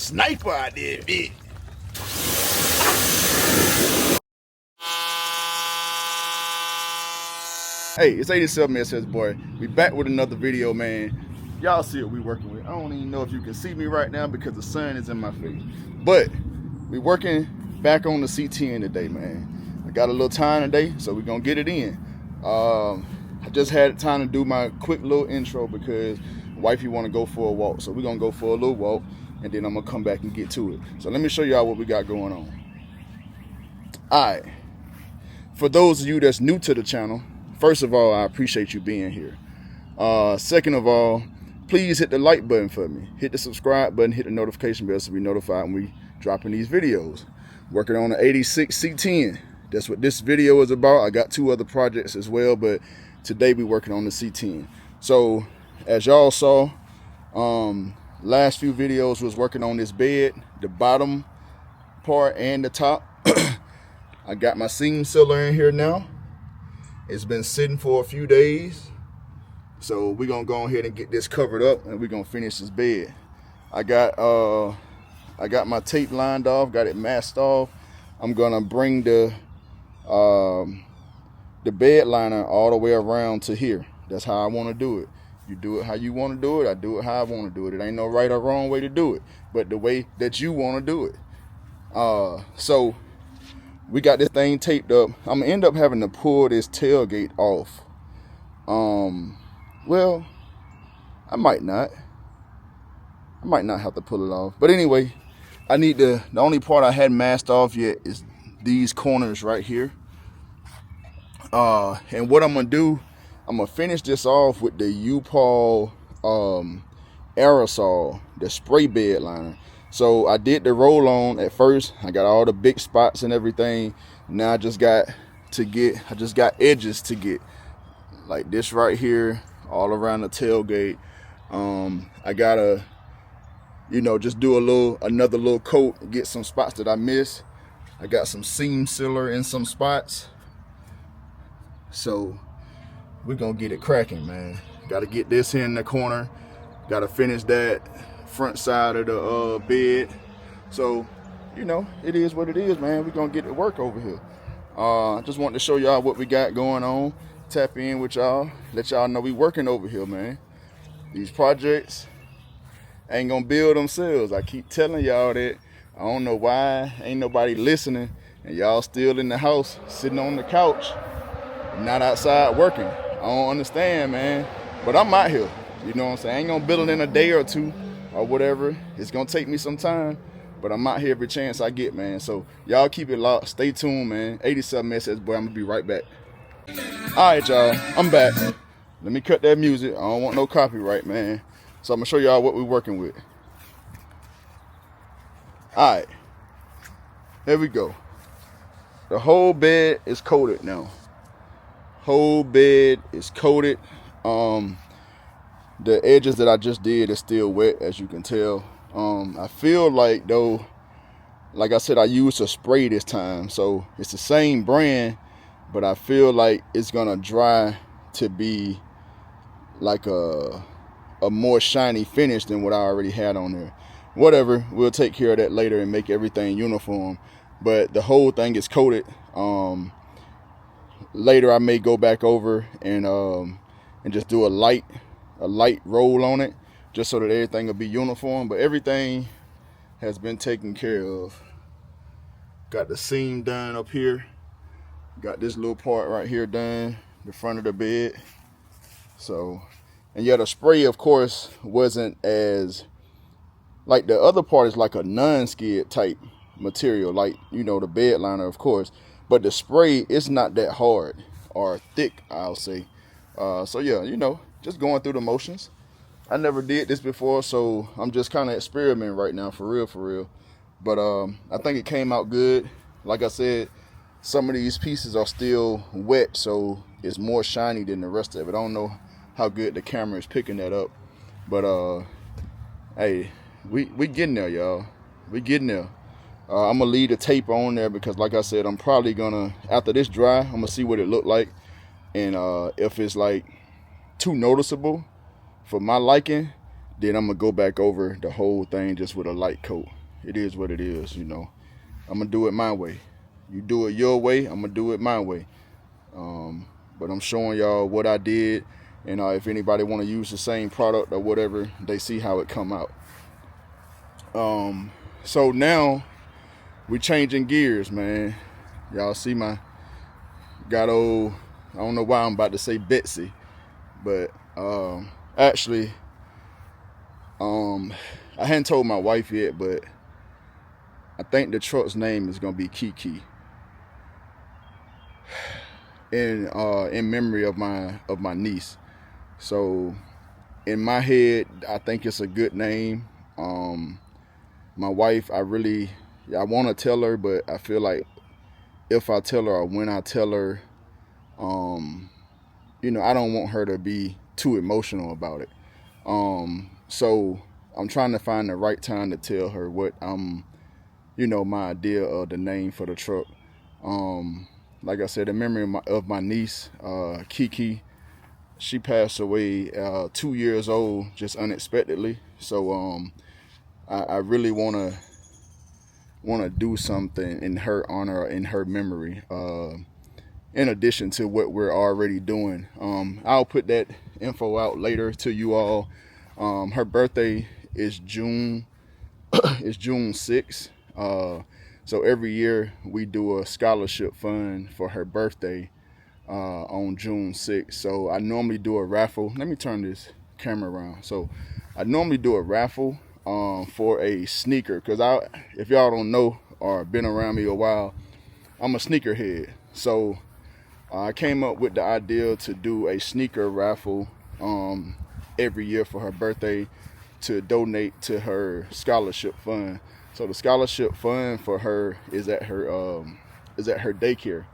sniper out there, bitch. Hey, it's 87 SS boy. We back with another video, man. Y'all see what we working with. I don't even know if you can see me right now because the sun is in my face. But we working back on the C10 today, man. I got a little time today, so we're gonna get it in. I just had time to do my quick little intro because wifey want to go for a walk. So we're gonna go for a little walk and then I'm gonna come back and get to it. So let me show y'all what we got going on. Alright. For those of you that's new to the channel, first of all, I appreciate you being here. Second of all, please hit the like button for me. Hit the subscribe button, hit the notification bell so we notified when we dropping these videos. Working on the 86 C10. That's what this video is about. I got two other projects as well, but today we working on the C10. So as y'all saw, last few videos was working on this bed, the bottom part and the top. I got my seam sealer in here now. It's been sitting for a few days. So we're gonna go ahead and get this covered up and we're gonna finish this bed. I got my tape lined off, got it masked off. I'm gonna bring the bed liner all the way around to here. That's how I wanna do it. You do it how you wanna do it, I do it how I wanna do it. It ain't no right or wrong way to do it, but the way that you wanna do it. So we got this thing taped up. I'm gonna end up having to pull this tailgate off. Well, I might not have to pull it off. But anyway, I need the only part I hadn't masked off yet is these corners right here. And what I'm gonna do, I'm gonna finish this off with the U-Paul aerosol, the spray bed liner. So I did the roll on at first. I got all the big spots and everything. Now I just got edges to get, like this right here, all around the tailgate. I gotta, just do another little coat, get some spots that I missed. I got some seam sealer in some spots. So we're gonna get it cracking, man. Gotta get this here in the corner. Gotta finish that front side of the bed. So it is what it is, man. We're gonna get to work over here. I just wanted to show y'all what we got going on, tap in with y'all, let y'all know we working over here, man. These projects ain't gonna build themselves. I keep telling y'all that. I don't know why ain't nobody listening and y'all still in the house sitting on the couch, not outside working. I don't understand, man, but I'm out here. You know what I'm saying? I ain't gonna build it in a day or two or whatever. It's gonna take me some time, but I'm out here every chance I get, man. So y'all keep it locked, stay tuned, man. 87 SS boy, I'm gonna be right back. All right, y'all, I'm back. Let me cut that music. I don't want no copyright, man. So I'm gonna show y'all what we're working with. All right, there we go. The whole bed is coated now. Whole bed is coated. The edges that I just did is still wet, as you can tell. I feel like though, like I said, I used a spray this time, so it's the same brand, but I feel like it's gonna dry to be like a more shiny finish than what I already had on there. Whatever, we'll take care of that later and make everything uniform. But the whole thing is coated. Later I may go back over and just do a light roll on it, just so that everything will be uniform. But everything has been taken care of. Got the seam done up here. Got this little part right here done, the front of the bed. So, and yeah, the spray, of course, wasn't as, like the other part is like a non-skid type material, like, the bed liner, of course. But the spray, it's not that hard or thick, I'll say. So yeah, just going through the motions. I never did this before, so I'm just kind of experimenting right now, for real. But I think it came out good. Like I said, some of these pieces are still wet, so it's more shiny than the rest of it. I don't know how good the camera is picking that up, but hey, we getting there, y'all. We getting there. I'm gonna leave the tape on there because, like I said, I'm probably gonna, after this dry, I'm gonna see what it looked like, and if it's like too noticeable for my liking, then I'm gonna go back over the whole thing just with a light coat. it is what it is. You know, I'm gonna do it my way. You do it your way, I'm gonna do it my way. But I'm showing y'all what I did, and if anybody want to use the same product or whatever, they see how it come out. So now we changing gears, man. Y'all see my got old, I don't know why I'm about to say Betsy, but actually I hadn't told my wife yet, but I think the truck's name is gonna be Kiki, in memory of my niece. So in my head, I think it's a good name. My wife, I want to tell her, but I feel like if I tell her or when I tell her, you know, I don't want her to be too emotional about it. So I'm trying to find the right time to tell her what you know, my idea of the name for the truck. Like I said, in memory of my niece, Kiki. She passed away 2 years old, just unexpectedly. So I really wanna do something in her honor, in her memory. In addition to what we're already doing, I'll put that info out later to you all. Her birthday is June 6th. So every year we do a scholarship fund for her birthday on June 6th. So I normally do a raffle. Let me turn this camera around. So I normally do a raffle for a sneaker, because if y'all don't know or been around me a while, I'm a sneakerhead. So I came up with the idea to do a sneaker raffle every year for her birthday to donate to her scholarship fund. So the scholarship fund for her is at her daycare.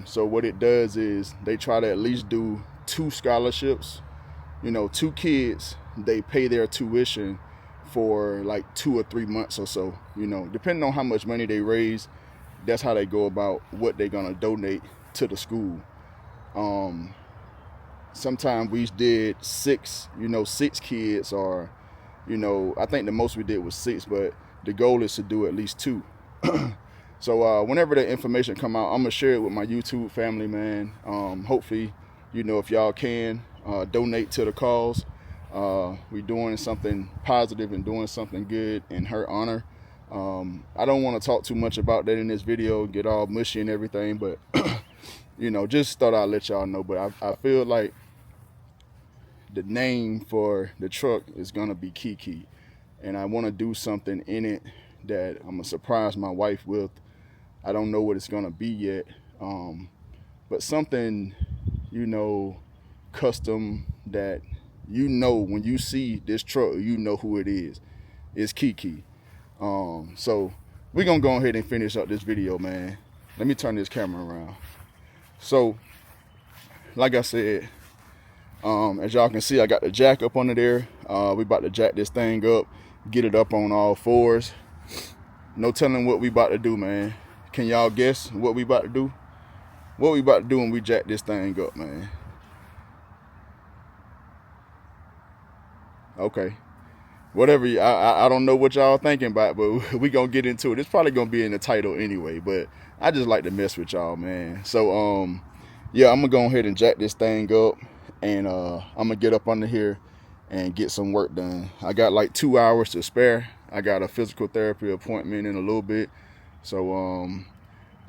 So what it does is they try to at least do 2 scholarships. You know, 2 kids, they pay their tuition for like 2 or 3 months or so. You know, depending on how much money they raise, that's how they go about what they're gonna donate to the school. Sometimes we did 6 kids, or, you know, I think the most we did was 6, but the goal is to do at least 2. So whenever that information come out, I'm gonna share it with my YouTube family, man. Hopefully, you know, if y'all can donate to the cause. We're doing something positive and doing something good in her honor. I don't want to talk too much about that in this video, get all mushy and everything, but you know, just thought I'd let y'all know. But I feel like the name for the truck is gonna be Kiki, and I want to do something in it that I'm gonna surprise my wife with. I don't know what it's gonna be yet, but something, you know, custom that, you know, when you see this truck, you know who it is. It's Kiki. So we're gonna go ahead and finish up this video, man. Let me turn this camera around. So like I said, as y'all can see, I got the jack up under there. We about to jack this thing up, get it up on all 4s. No telling what we about to do, man. Can y'all guess what we about to do? What we about to do when we jack this thing up, man? Okay. Whatever, I don't know what y'all thinking about, but we gonna get into it. It's probably gonna be in the title anyway, but I just like to mess with y'all, man. So yeah, I'm gonna go ahead and jack this thing up, and I'm gonna get up under here and get some work done. I got like 2 hours to spare. I got a physical therapy appointment in a little bit, so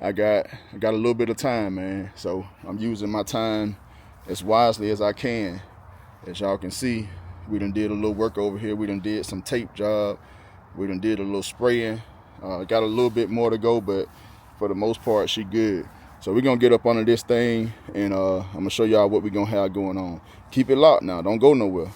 I got a little bit of time, man. So I'm using my time as wisely as I can. As y'all can see, we done did a little work over here. We done did some tape job. We done did a little spraying. Got a little bit more to go, but for the most part, she good. So we're gonna get up under this thing, and I'm gonna show y'all what we're gonna have going on. Keep it locked now, don't go nowhere.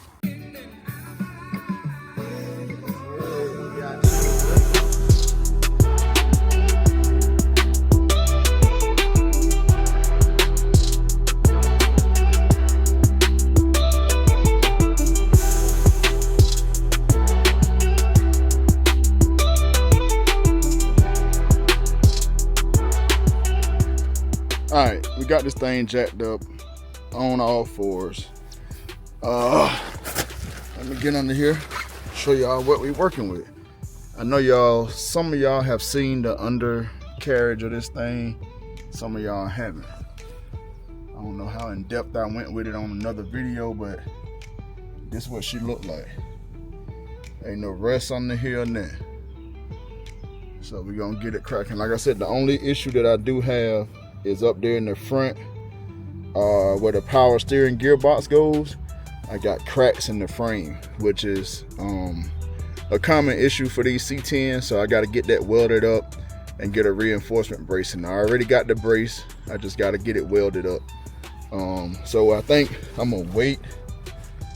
All right, we got this thing jacked up on all 4s. Let me get under here, show y'all what we're working with. I know some of y'all have seen the undercarriage of this thing. Some of y'all haven't. I don't know how in depth I went with it on another video, but this is what she looked like. Ain't no rest under here or there. So we're gonna get it cracking. Like I said, the only issue that I do have is up there in the front, where the power steering gearbox goes. I got cracks in the frame, which is a common issue for these C10, so I got to get that welded up and get a reinforcement brace. And I already got the brace, I just got to get it welded up. So I think I'm gonna wait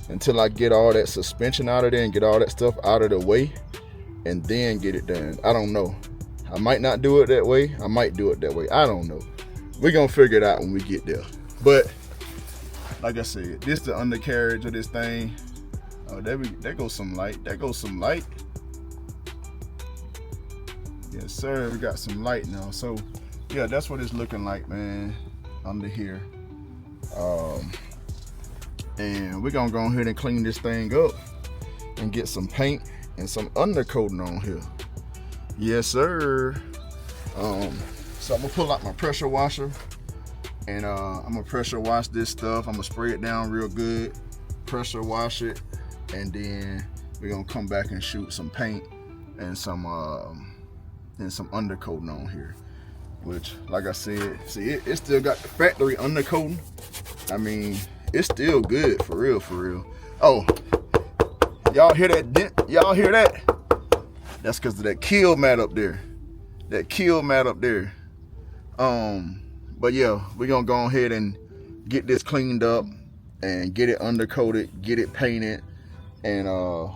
until I get all that suspension out of there and get all that stuff out of the way, and then get it done. I don't know, I might not do it that way, I might do it that way, I don't know. We're gonna figure it out when we get there. But like I said, this is the undercarriage of this thing. Oh, there goes some light. There goes some light. Yes, sir. We got some light now. So, yeah, that's what it's looking like, man, under here. And we're gonna go ahead and clean this thing up and get some paint and some undercoating on here. Yes, sir. So I'm gonna pull out my pressure washer, and I'm gonna pressure wash this stuff. I'm gonna spray it down real good, pressure wash it, and then we're gonna come back and shoot some paint and some undercoating on here. Which, like I said, see, it still got the factory undercoating. I mean, it's still good, for real, for real. Oh, y'all hear that dent? Y'all hear that? That's because of that kill mat up there. That kill mat up there. But yeah, we're gonna go ahead and get this cleaned up and get it undercoated, get it painted, and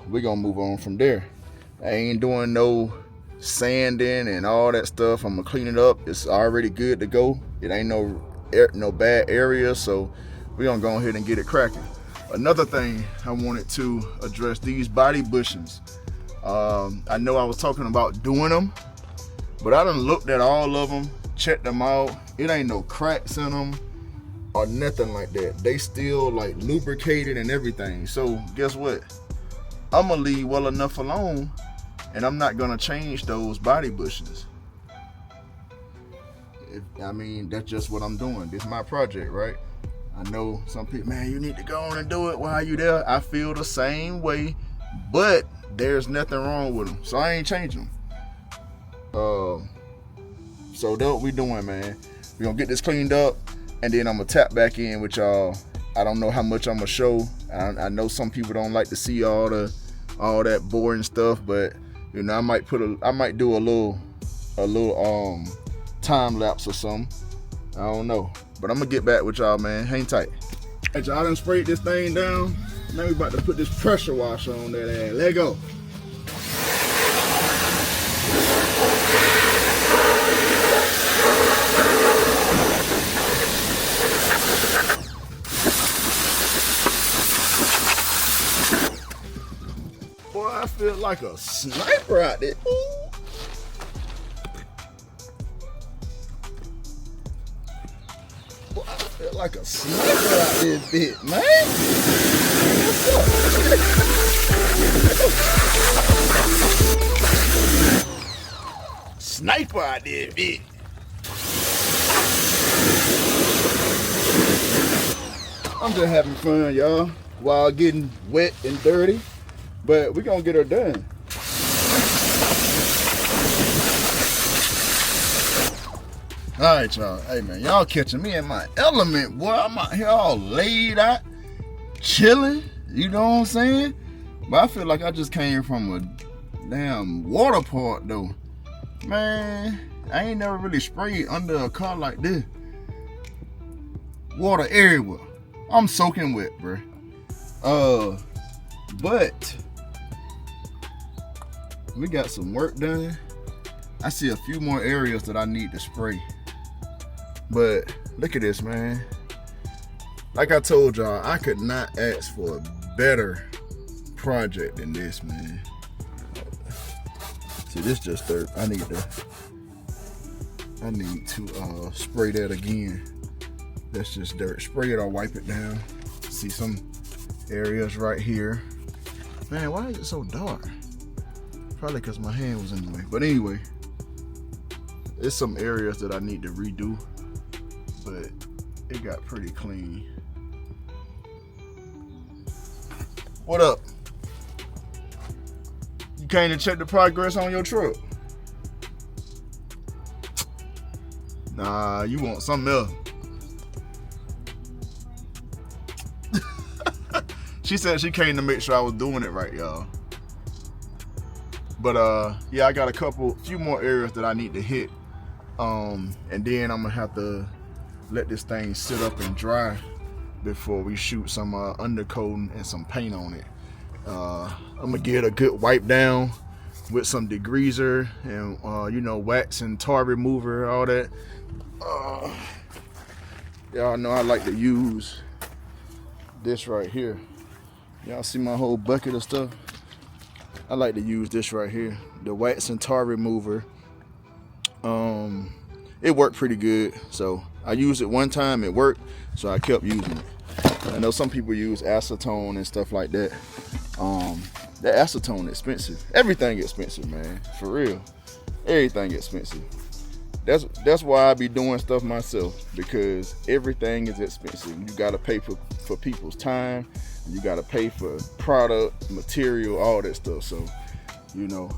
we're gonna move on from there. I ain't doing no sanding and all that stuff. I'm gonna clean it up. It's already good to go. It ain't no bad area, so we're gonna go ahead and get it cracking. Another thing I wanted to address, these body bushings. I know I was talking about doing them, but I done looked at all of them, checked them out. It ain't no cracks in them or nothing like that. They still like lubricated and everything. So guess what? I'm gonna leave well enough alone, and I'm not gonna change those body bushings. I mean, that's just what I'm doing. This is my project, right? I know some people, man, you need to go on and do it while you there. I feel the same way, but there's nothing wrong with them, so I ain't changing them. So that's what we doing, man. We're gonna get this cleaned up, and then I'm gonna tap back in with y'all. I don't know how much I'm gonna show. I know some people don't like to see all that boring stuff, but you know, I might do a little time lapse or something. I don't know, but I'm gonna get back with y'all, man. Hang tight. Hey, y'all done sprayed this thing down. Now we about to put this pressure washer on that ass. Let go. Boy, I feel like a sniper out there. Boy, I feel like a sniper out there, bit, man. Sniper out there, bit. I'm just having fun, y'all, while getting wet and dirty. But we're gonna get her done. All right, y'all. Hey, man, y'all catching me in my element, boy. I'm out here all laid out, chilling. You know what I'm saying? But I feel like I just came from a damn water park, though. Man, I ain't never really sprayed under a car like this. Water everywhere. I'm soaking wet, bro. But we got some work done. I see a few more areas that I need to spray. But look at this, man. Like I told y'all, I could not ask for a better project than this, man. See, this just dirt. I need to spray that again. That's just dirt. Spray it or wipe it down. See some areas right here. Man, why is it so dark? Probably because my hand was in the way. But anyway, there's some areas that I need to redo, but it got pretty clean. What up? You came to check the progress on your truck? Nah, you want something else. She said she came to make sure I was doing it right, y'all. But yeah, I got a few more areas that I need to hit. And then I'm gonna have to let this thing sit up and dry before we shoot some undercoating and some paint on it. I'm gonna get a good wipe down with some degreaser and you know, wax and tar remover, all that. Y'all know I like to use this right here. Y'all see my whole bucket of stuff? I like to use this right here, the wax and tar remover. It worked pretty good, so I used it one time, it worked, so I kept using it. I know some people use acetone and stuff like that. That acetone is expensive. Everything expensive, man, for real. Everything expensive. That's why I be doing stuff myself, because everything is expensive. You gotta pay for people's time. You gotta pay for product, material, all that stuff. So, you know,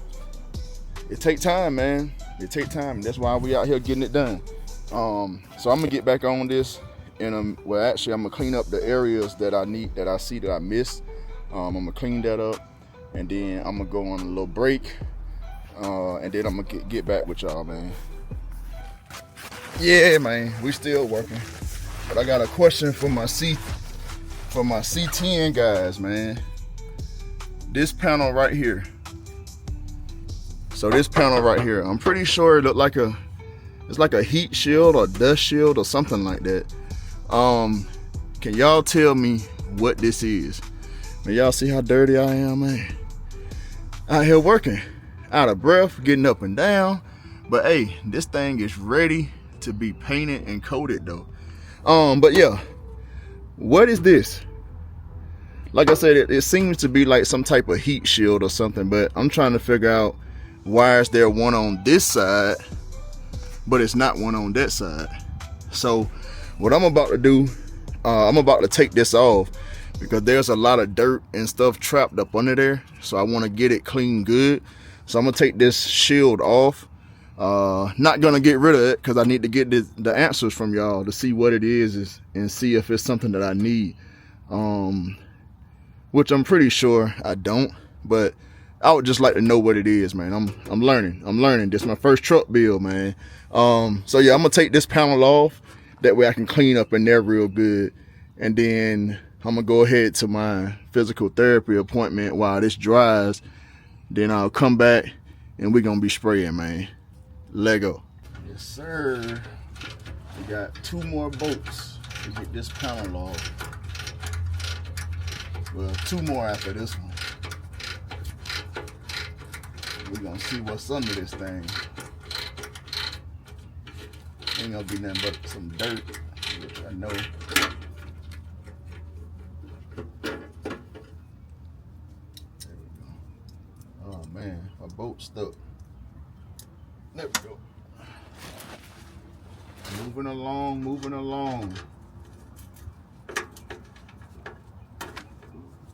it take time, man. It take time. That's why we out here getting it done. So I'm gonna get back on this, and well, actually, I'm gonna clean up the areas that I see that I missed. I'm gonna clean that up, and then I'm gonna go on a little break, and then I'm gonna get back with y'all, man. Yeah, man, we still working. But I got a question for my C10 guys, man. This panel right here. So this panel right here, I'm pretty sure it looked like it's like a heat shield or dust shield or something like that. Can y'all tell me what this is? Man, y'all see how dirty I am, man? Out here working, out of breath, getting up and down. But hey, this thing is ready to be painted and coated though. But yeah, what is this? Like I said, it seems to be like some type of heat shield or something, but I'm trying to figure out why is there one on this side, but it's not one on that side. So what I'm about to do, I'm about to take this off because there's a lot of dirt and stuff trapped up under there. So I want to get it clean good. So I'm gonna take this shield off. Not gonna get rid of it because I need to get the answers from y'all to see what it is and see if it's something that I need. Which I'm pretty sure I don't, but I would just like to know what it is, man. I'm learning. This is my first truck build, man. So yeah, I'm gonna take this panel off. That way I can clean up in there real good. And then I'm gonna go ahead to my physical therapy appointment while this dries. Then I'll come back and we're gonna be spraying, man. Lego. Yes, sir. We got 2 more bolts to get this panel off. Well, 2 more after this one. We're gonna see what's under this thing. Ain't gonna be nothing but some dirt, which I know. There we go. Oh man, my boat's stuck. There we go. Moving along.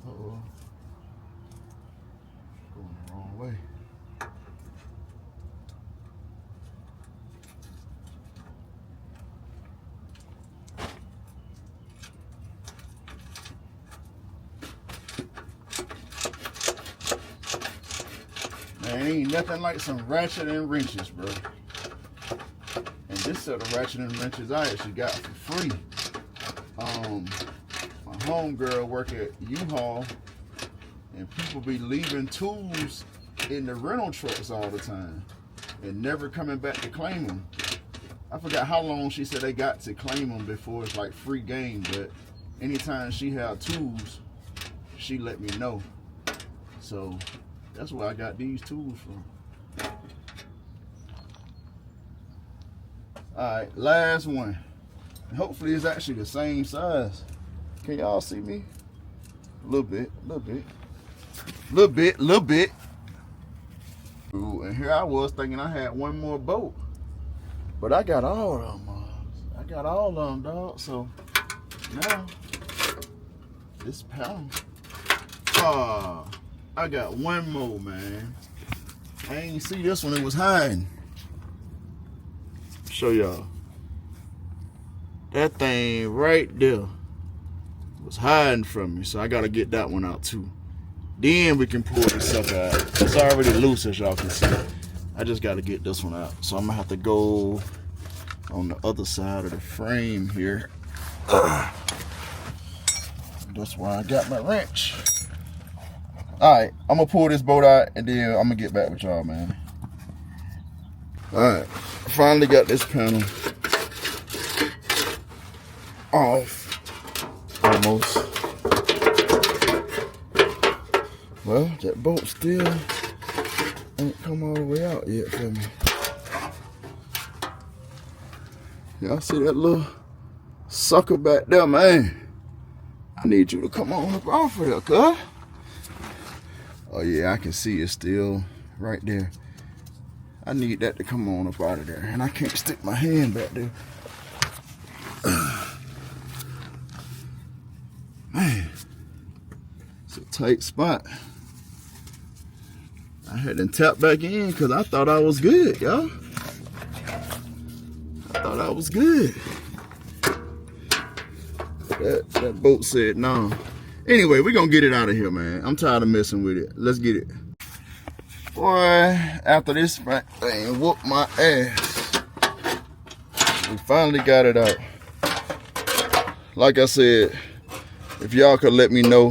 Uh-oh. Going the wrong way. Man, ain't nothing like some ratchet and wrenches, bro. And this set of ratchet and wrenches I actually got for free. My homegirl work at U-Haul, and people be leaving tools in the rental trucks all the time and never coming back to claim them. I forgot how long she said they got to claim them before it's like free game, but anytime she had tools, she let me know. So that's where I got these tools from. Alright, last one. Hopefully it's actually the same size. Can y'all see me? A little bit. too. And here I was thinking I had one more bolt, but I got all of them. I got all of them, dog. So now this pound. I got one more, man. I ain't see this one. It was hiding. Show y'all. That thing right there was hiding from me, so I gotta get that one out too. Then we can pull this sucker out. It's already loose, as y'all can see. I just gotta get this one out. So I'm gonna have to go on the other side of the frame here. That's why I got my wrench. Alright, I'm gonna pull this bolt out and then I'm gonna get back with y'all, man. Alright, finally got this panel off. Almost. Well, that bolt still ain't come all the way out yet for me. Y'all see that little sucker back there, man? I need you to come on up off of there, cuz. Oh yeah, I can see it still right there. I need that to come on up out of there. And I can't stick my hand back there. Man, it's a tight spot. I had to tap back in because I thought I was good, y'all. I thought I was good. That bolt said no. Anyway, we're gonna get it out of here, man. I'm tired of messing with it. Let's get it. Boy, after this thing whooped my ass, we finally got it out. Like I said, if y'all could let me know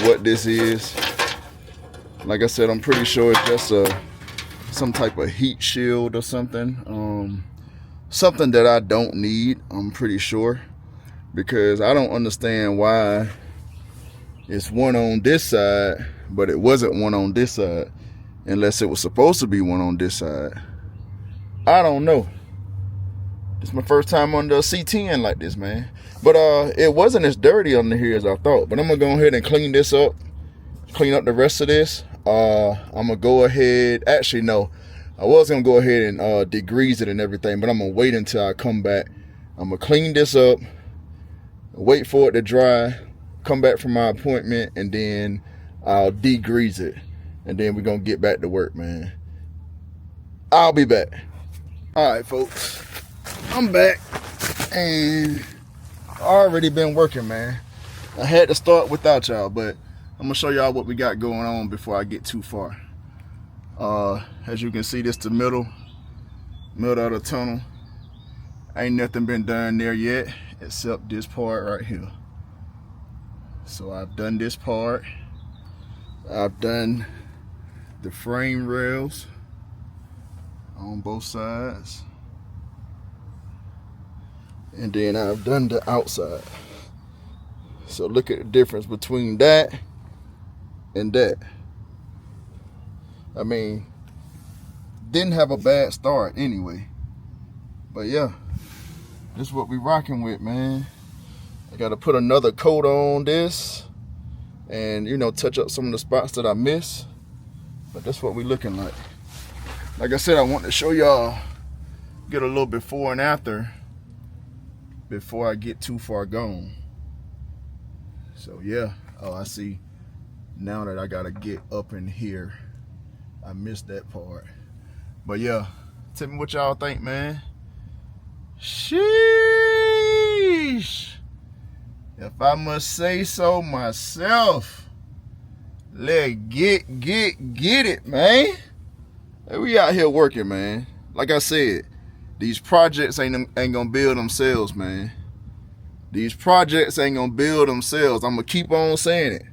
what this is. Like I said, I'm pretty sure it's just some type of heat shield or something. Something that I don't need, I'm pretty sure. Because I don't understand why it's one on this side, but it wasn't one on this side. Unless it was supposed to be one on this side. I don't know. It's my first time under a C10 like this, man. But it wasn't as dirty under here as I thought. But I'm gonna go ahead and clean this up. Clean up the rest of this. I'm gonna go ahead. Actually, no. I was gonna go ahead and degrease it and everything, but I'm gonna wait until I come back. I'm gonna clean this up. Wait for it to dry. Come back from my appointment, and then I'll degrease it. And then we're gonna get back to work, man. I'll be back. Alright, folks. I'm back. And I already been working, man. I had to start without y'all, but I'm gonna show y'all what we got going on before I get too far. As you can see, this the middle of the tunnel. Ain't nothing been done there yet except this part right here. So I've done this part. I've done the frame rails on both sides, and then I've done the outside. So look at the difference between that and that. I mean, didn't have a bad start anyway, but yeah, this is what we rocking with, man. I gotta put another coat on this and, you know, touch up some of the spots that I missed. But that's what we looking like. Like I said, I want to show y'all, get a little before and after before I get too far gone. So yeah, oh, I see now that I gotta get up in here. I missed that part. But yeah, tell me what y'all think, man. Sheesh. If I must say so myself, let's get it, man. Hey, we out here working, man. Like I said, these projects ain't gonna build themselves, man. These projects ain't gonna build themselves. I'm gonna keep on saying it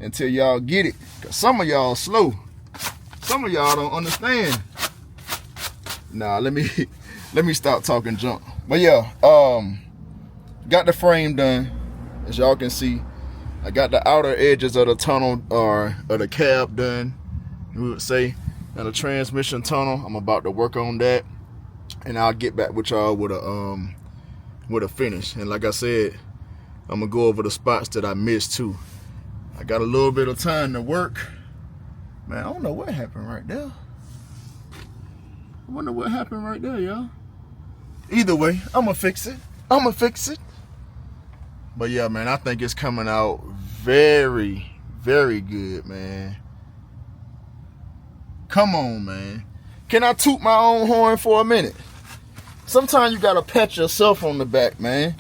until y'all get it. Cause some of y'all slow. Some of y'all don't understand. Nah, let me stop talking junk. But yeah, got the frame done. As y'all can see, I got the outer edges of the tunnel or of the cab done, we would say. And the transmission tunnel, I'm about to work on that, and I'll get back with y'all with a finish. And like I said, I'm gonna go over the spots that I missed too. I got a little bit of time to work. Man, I don't know what happened right there. I wonder what happened right there, y'all. Either way, I'ma fix it. I'ma fix it. But yeah, man, I think it's coming out very, very good, man. Come on, man. Can I toot my own horn for a minute? Sometimes you gotta pat yourself on the back, man.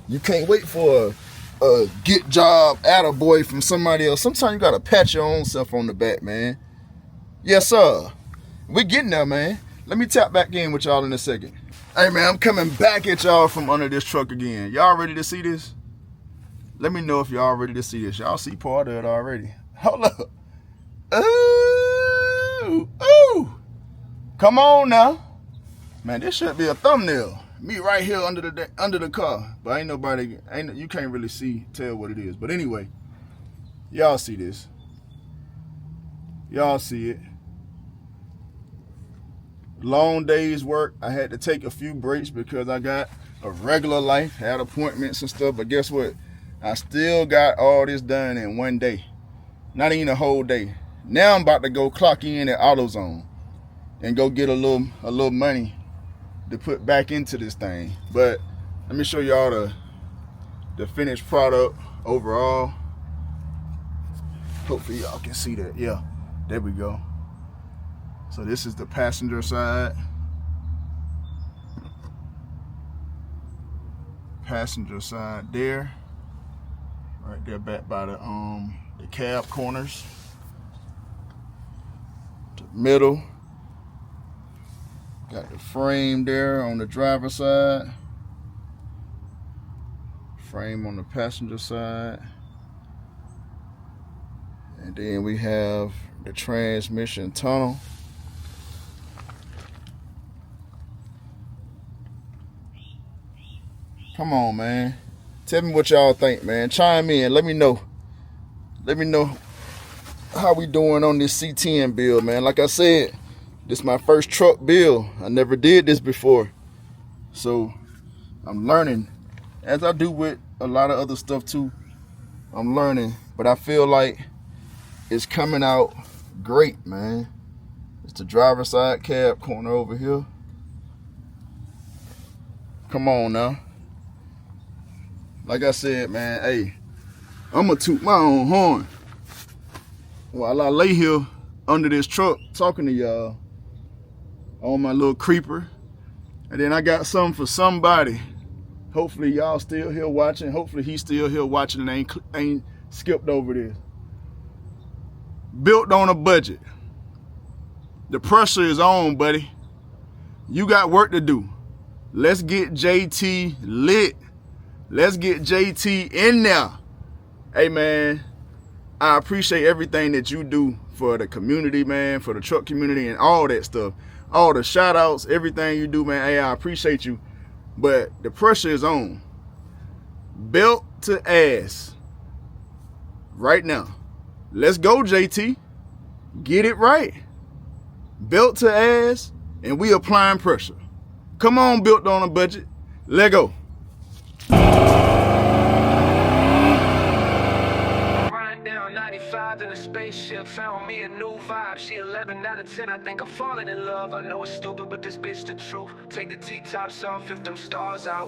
You can't wait for a get job attaboy from somebody else. Sometimes you gotta pat your own self on the back, man. Yes, sir. We getting there, man. Let me tap back in with y'all in a second. Hey, man, I'm coming back at y'all from under this truck again. Y'all ready to see this? Let me know if y'all ready to see this. Y'all see part of it already. Hold up. Ooh, ooh. Come on now. Man, this should be a thumbnail. Me right here under the car. But ain't nobody, you can't really tell what it is. But anyway, y'all see this. Y'all see it. Long days work. I had to take a few breaks because I got a regular life, had appointments and stuff. But guess what? I still got all this done in one day. Not even a whole day. Now I'm about to go clock in at AutoZone and go get a little money to put back into this thing. But let me show y'all the finished product overall. Hopefully y'all can see that. Yeah, there we go. So this is the passenger side. Passenger side there. Right there back by the cab corners. The middle. Got the frame there on the driver's side. Frame on the passenger side. And then we have the transmission tunnel. Come on, man. Tell me what y'all think, man. Chime in. Let me know. Let me know how we doing on this C10 build, man. Like I said, this is my first truck build. I never did this before. So I'm learning. As I do with a lot of other stuff too. I'm learning. But I feel like it's coming out great, man. It's the driver's side cab corner over here. Come on now. Like I said, man, hey, I'm gonna toot my own horn while I lay here under this truck talking to y'all on my little creeper. And then I got something for somebody. Hopefully y'all still here watching. Hopefully he's still here watching and ain't skipped over this. Built on a budget. The pressure is on, buddy. You got work to do. Let's get JT lit. Let's get JT in there. Hey, man, I appreciate everything that you do for the community, man, for the truck community and all that stuff. All the shout outs, everything you do, man. Hey, I appreciate you. But the pressure is on. Belt to ass. Right now. Let's go, JT. Get it right. Belt to ass, and we applying pressure. Come on, built on a budget. Let go. Riding down 95 in a spaceship, found me a new vibe. She 11 out of 10, I think I'm falling in love. I know it's stupid, but this bitch the truth. Take the T-tops off if them stars out.